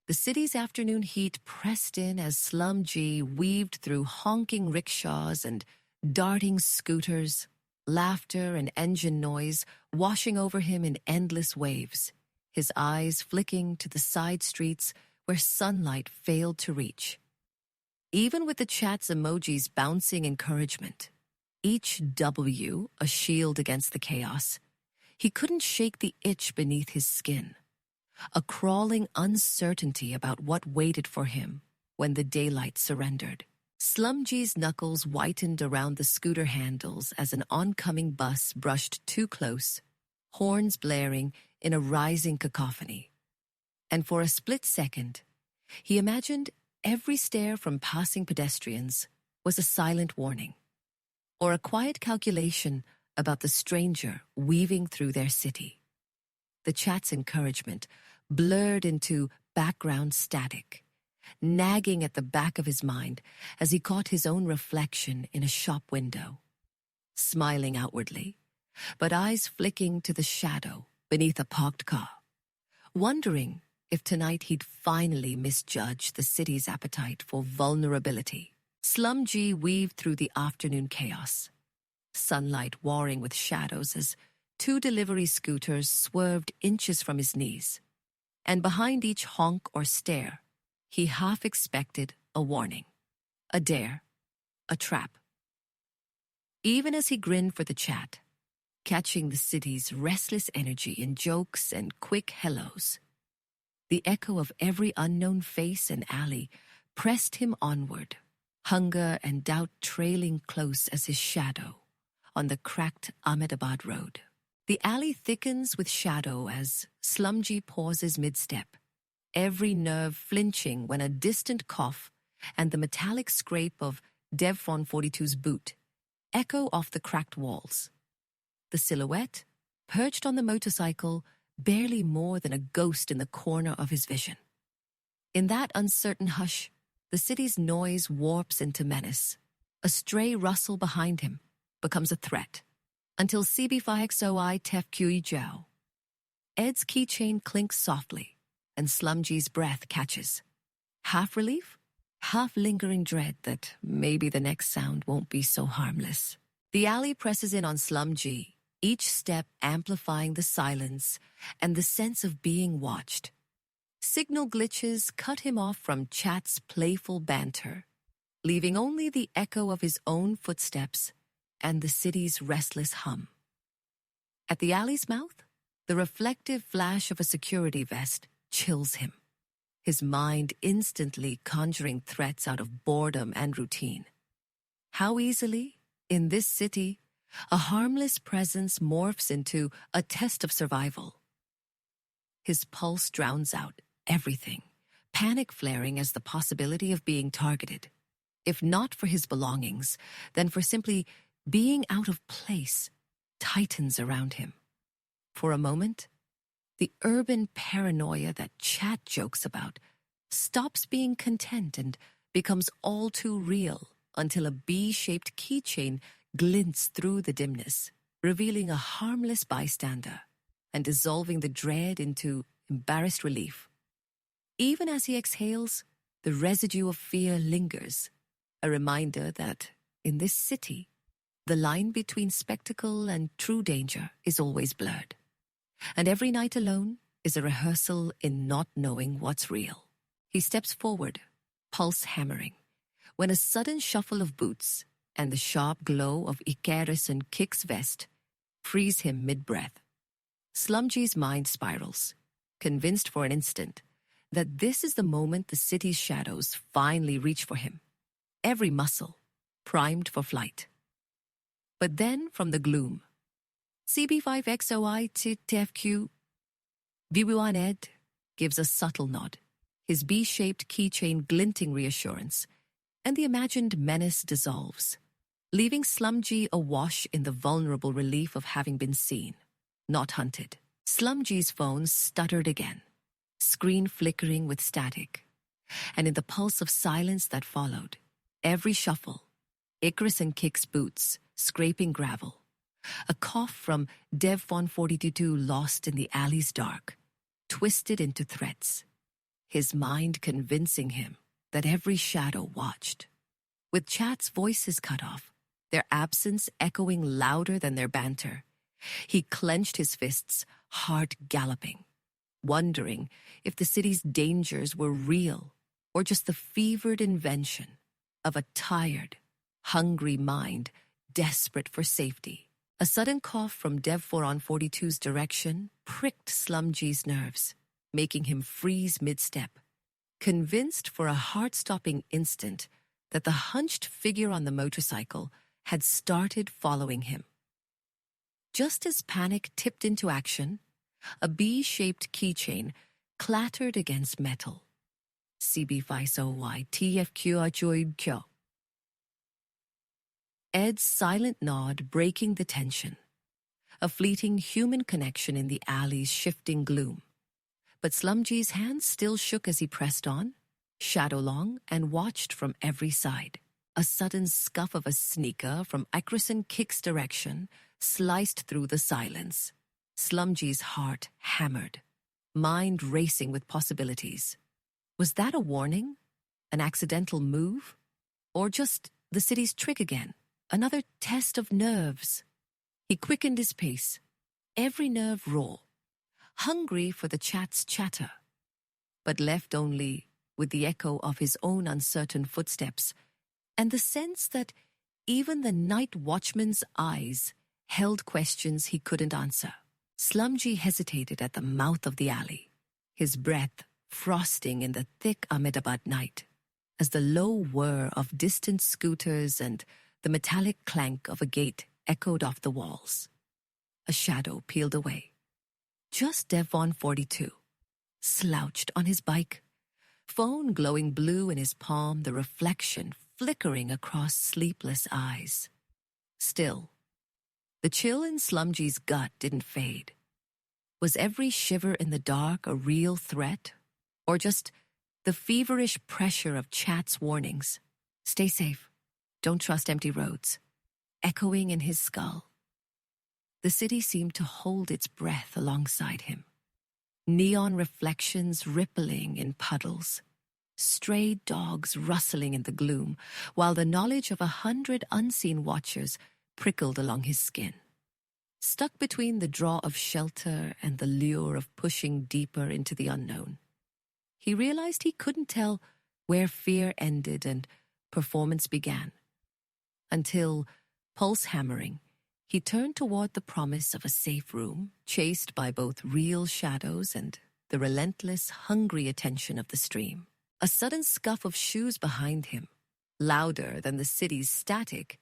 The city's afternoon heat pressed in as SlumG weaved through honking rickshaws and darting scooters, laughter and engine noise washing over him in endless waves, his eyes flicking to the side streets where sunlight failed to reach. Even with the chat's emojis bouncing encouragement, each W a shield against the chaos, he couldn't shake the itch beneath his skin, a crawling uncertainty about what waited for him when the daylight surrendered. SlumG's knuckles whitened around the scooter handles as an oncoming bus brushed too close, horns blaring in a rising cacophony. And for a split second, he imagined every stare from passing pedestrians was a silent warning, or a quiet calculation about the stranger weaving through their city. The chat's encouragement blurred into background static, nagging at the back of his mind as he caught his own reflection in a shop window, smiling outwardly, but eyes flicking to the shadow beneath a parked car, wondering if tonight he'd finally misjudged the city's appetite for vulnerability. SlumG weaved through the afternoon chaos, sunlight warring with shadows as 2 delivery scooters swerved inches from his knees, and behind each honk or stare, he half expected a warning, a dare, a trap. Even as he grinned for the chat, catching the city's restless energy in jokes and quick hellos, the echo of every unknown face and alley pressed him onward, hunger and doubt trailing close as his shadow on the cracked Ahmedabad road. The alley thickens with shadow as SlumG pauses mid-step, every nerve flinching when a distant cough and the metallic scrape of Devon 42's boot echo off the cracked walls. The silhouette, perched on the motorcycle, barely more than a ghost in the corner of his vision. In that uncertain hush, the city's noise warps into menace. A stray rustle behind him becomes a threat, until CB5XOI Tefqui Jiao. Ed's keychain clinks softly, and SlumG's breath catches. Half relief, half lingering dread that maybe the next sound won't be so harmless. The alley presses in on SlumG, each step amplifying the silence and the sense of being watched. Signal glitches cut him off from chat's playful banter, leaving only the echo of his own footsteps and the city's restless hum. At the alley's mouth, the reflective flash of a security vest chills him, his mind instantly conjuring threats out of boredom and routine. How easily, in this city, a harmless presence morphs into a test of survival. His pulse drowns out everything, panic flaring as the possibility of being targeted. If not for his belongings, then for simply being out of place, tightens around him. For a moment, the urban paranoia that chat jokes about stops being content and becomes all too real until a B-shaped keychain glints through the dimness, revealing a harmless bystander and dissolving the dread into embarrassed relief. Even as he exhales, the residue of fear lingers, a reminder that, in this city, the line between spectacle and true danger is always blurred, and every night alone is a rehearsal in not knowing what's real. He steps forward, pulse hammering, when a sudden shuffle of boots and the sharp glow of Icarus and Kick's vest freeze him mid-breath. SlumG's mind spirals, convinced for an instant that this is the moment the city's shadows finally reach for him, every muscle primed for flight. But then, from the gloom, CB5XOI TFQ Viwan Ed gives a subtle nod, his B-shaped keychain glinting reassurance, and the imagined menace dissolves, leaving SlumG awash in the vulnerable relief of having been seen, not hunted. SlumG's phone stuttered again, screen flickering with static, and in the pulse of silence that followed, every shuffle, Icarus and Kick's boots scraping gravel, a cough from Devon 42 lost in the alley's dark, twisted into threats. his mind convincing him that every shadow watched. With Chat's voices cut off, their absence echoing louder than their banter, he clenched his fists, heart galloping, wondering if the city's dangers were real or just the fevered invention of a tired, hungry mind desperate for safety. A sudden cough from Dev 4 on 42's direction pricked SlumG's nerves, making him freeze mid-step, convinced for a heart-stopping instant that the hunched figure on the motorcycle had started following him. Just as panic tipped into action, a B-shaped keychain clattered against metal. CB5OY TFQ. Ed's silent nod breaking the tension. A fleeting human connection in the alley's shifting gloom. But SlumG's hands still shook as he pressed on, shadow-long, and watched from every side. A sudden scuff of a sneaker from Eckerson Kick's direction sliced through the silence. SlumG's heart hammered, mind racing with possibilities. Was that a warning? An accidental move? Or just the city's trick again? Another test of nerves? He quickened his pace, every nerve raw, hungry for the Chat's chatter, but left only with the echo of his own uncertain footsteps and the sense that even the night watchman's eyes held questions he couldn't answer. SlumG hesitated at the mouth of the alley, his breath frosting in the thick Ahmedabad night, as the low whir of distant scooters and the metallic clank of a gate echoed off the walls. A shadow peeled away. Just Devon 42, slouched on his bike, phone glowing blue in his palm, the reflection flickering across sleepless eyes. Still, the chill in SlumG's gut didn't fade. Was every shiver in the dark a real threat, or just the feverish pressure of Chat's warnings? Stay safe. Don't trust empty roads. Echoing in his skull. The city seemed to hold its breath alongside him. Neon reflections rippling in puddles. Stray dogs rustling in the gloom, while the knowledge of 100 unseen watchers prickled along his skin. Stuck between the draw of shelter and the lure of pushing deeper into the unknown, he realized he couldn't tell where fear ended and performance began. Until, pulse hammering, he turned toward the promise of a safe room, chased by both real shadows and the relentless, hungry attention of the stream. A sudden scuff of shoes behind him, louder than the city's static,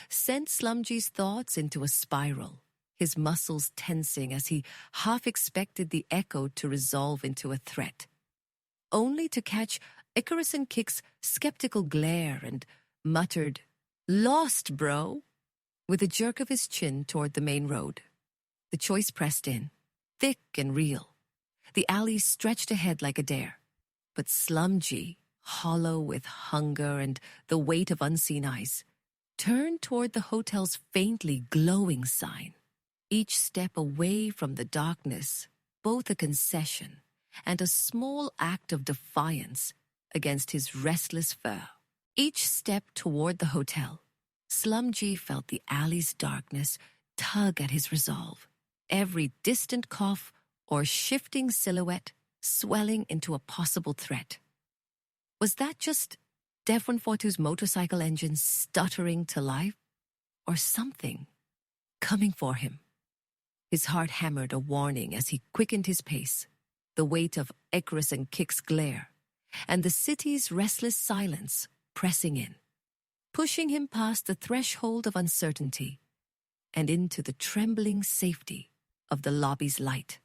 sent SlumG's thoughts into a spiral, his muscles tensing as he half expected the echo to resolve into a threat, only to catch Eckerson Kick's skeptical glare and muttered, "Lost, bro," with a jerk of his chin toward the main road. The choice pressed in, thick and real. The alley stretched ahead like a dare. But SlumG, hollow with hunger and the weight of unseen eyes, turned toward the hotel's faintly glowing sign. Each step away from the darkness, both a concession and a small act of defiance against his restless foe. Each step toward the hotel, SlumG felt the alley's darkness tug at his resolve, every distant cough or shifting silhouette swelling into a possible threat. Was that just Dev 142's motorcycle engine stuttering to life? Or something coming for him? His heart hammered a warning as he quickened his pace, the weight of Eckerson Kick's glare, and the city's restless silence pressing in, pushing him past the threshold of uncertainty and into the trembling safety of the lobby's light.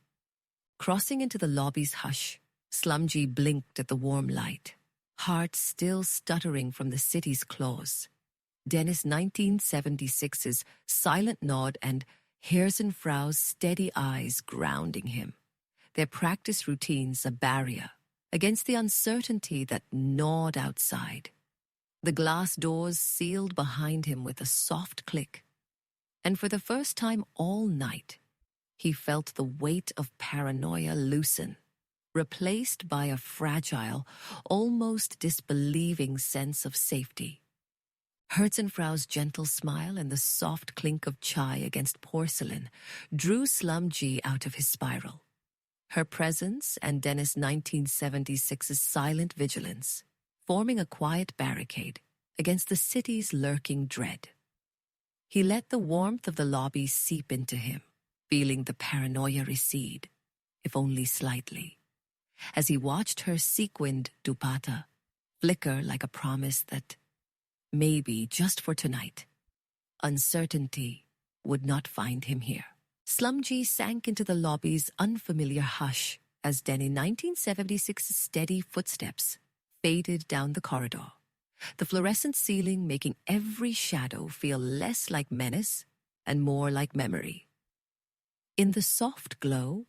Crossing into the lobby's hush, SlumG blinked at the warm light, heart still stuttering from the city's claws. Dennis 1976's silent nod and Herzenfrau's steady eyes grounding him, their practice routines a barrier against the uncertainty that gnawed outside. The glass doors sealed behind him with a soft click, and for the first time all night, he felt the weight of paranoia loosen, replaced by a fragile, almost disbelieving sense of safety. Herzenfrau's gentle smile and the soft clink of chai against porcelain drew SlumG out of his spiral. Her presence and Dennis 1976's silent vigilance, forming a quiet barricade against the city's lurking dread. He let the warmth of the lobby seep into him, feeling the paranoia recede, if only slightly, as he watched her sequined dupatta flicker like a promise that maybe, just for tonight, uncertainty would not find him here. SlumG sank into the lobby's unfamiliar hush as Denny 1976's steady footsteps faded down the corridor, the fluorescent ceiling making every shadow feel less like menace and more like memory. In the soft glow,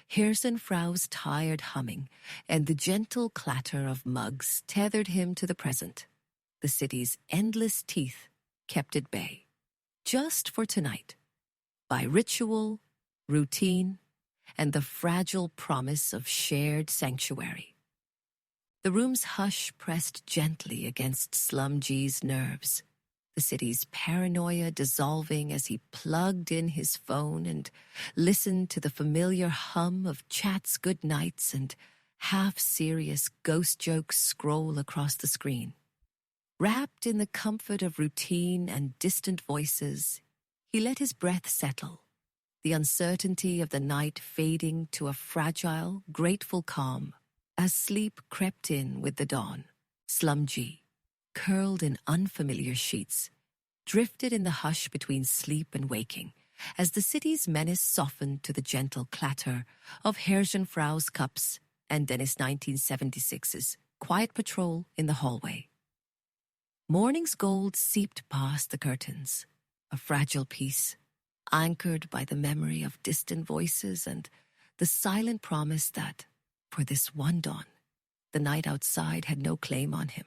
Herzenfrau's tired humming and the gentle clatter of mugs tethered him to the present. The city's endless teeth kept at bay, just for tonight, by ritual, routine, and the fragile promise of shared sanctuary. The room's hush pressed gently against SlumG's nerves, the city's paranoia dissolving as he plugged in his phone and listened to the familiar hum of chats goodnights and half-serious ghost jokes scroll across the screen. Wrapped in the comfort of routine and distant voices, he let his breath settle, the uncertainty of the night fading to a fragile, grateful calm as sleep crept in with the dawn. SlumG, curled in unfamiliar sheets, drifted in the hush between sleep and waking as the city's menace softened to the gentle clatter of Herzenfrau's cups and Dennis 1976's quiet patrol in the hallway. Morning's gold seeped past the curtains, a fragile piece, anchored by the memory of distant voices and the silent promise that, for this one dawn, the night outside had no claim on him.